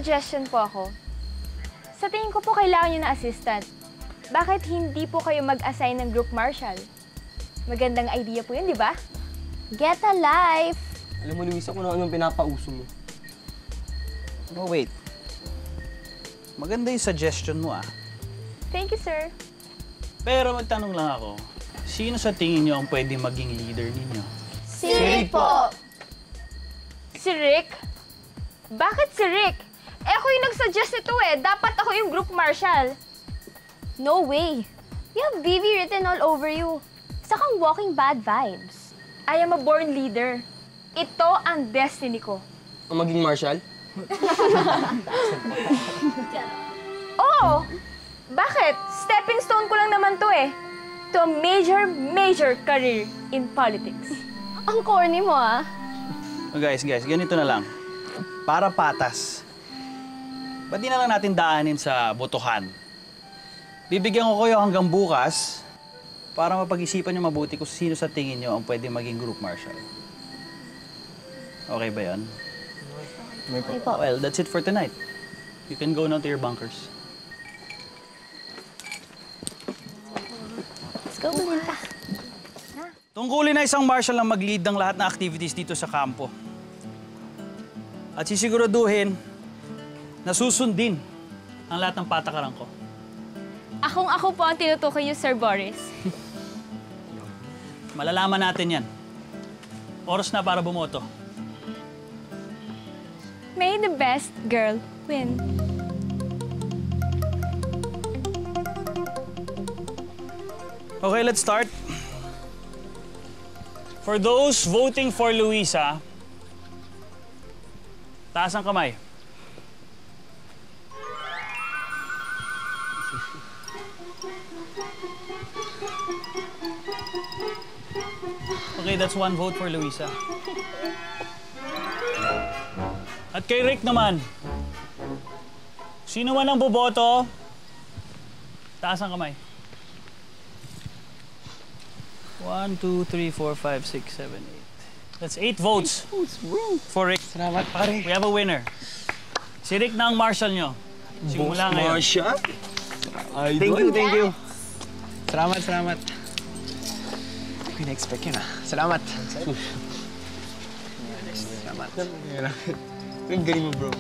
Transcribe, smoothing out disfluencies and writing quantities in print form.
suggestion po ako. Sa tingin ko po kailangan nyo ng assistant. Bakit hindi po kayo mag-assign ng group marshal? Magandang idea po yun, di ba? Get a life! Alam mo, Luisa, kung anong pinapauso mo. Oh, wait. Maganda yung suggestion mo, ah. Thank you, sir. Pero magtanong lang ako, sino sa tingin niyo ang pwede maging leader ninyo? Si Rick po! Si Rick? Bakit si Rick? Eh, ako yung nag-suggest ito eh. Dapat ako yung group marshal. No way! You have BB written all over you. Isa kang walking bad vibes. I am a born leader. Ito ang destiny ko. Ang maging marshal? Oo! Bakit? Stepping stone ko lang naman to eh. To a major career in politics. Ang corny mo, ah. Oh, guys, ganito na lang. Para patas, ba't di na lang natin daanin sa botohan? Bibigyan ko kayo hanggang bukas para mapag-isipan nyo mabuti kung sino sa tingin nyo ang pwede maging group marshal. Okay ba yan? Okay po. Well, that's it for tonight. You can go now to your bunkers. Let's go, Belinda. Tungkulin na isang marshal ang mag-lead ng lahat ng activities dito sa kampo. At sisiguraduhin na susundin ang lahat ng patakaran ko. Ako po ang tinutukoy niyo, Sir Boris. Malalaman natin yan. Oras na para bumoto. May the best girl win. Okay, let's start. For those voting for Luisa, taas ang kamay. Okay, that's one vote for Luisa. At kay Rick naman, sino man ang boboto, taas ang kamay. 1, 2, 3, 4, 5, 6, 7, 8. That's 8 votes for Rick. Salamat, pare. We have a winner. Si Rick na ang marshal nyo. Simula ngayon. Marshal? Thank you. Salamat. Pina-expect yun, ah. Salamat. Salamat. Ang galing mo, bro.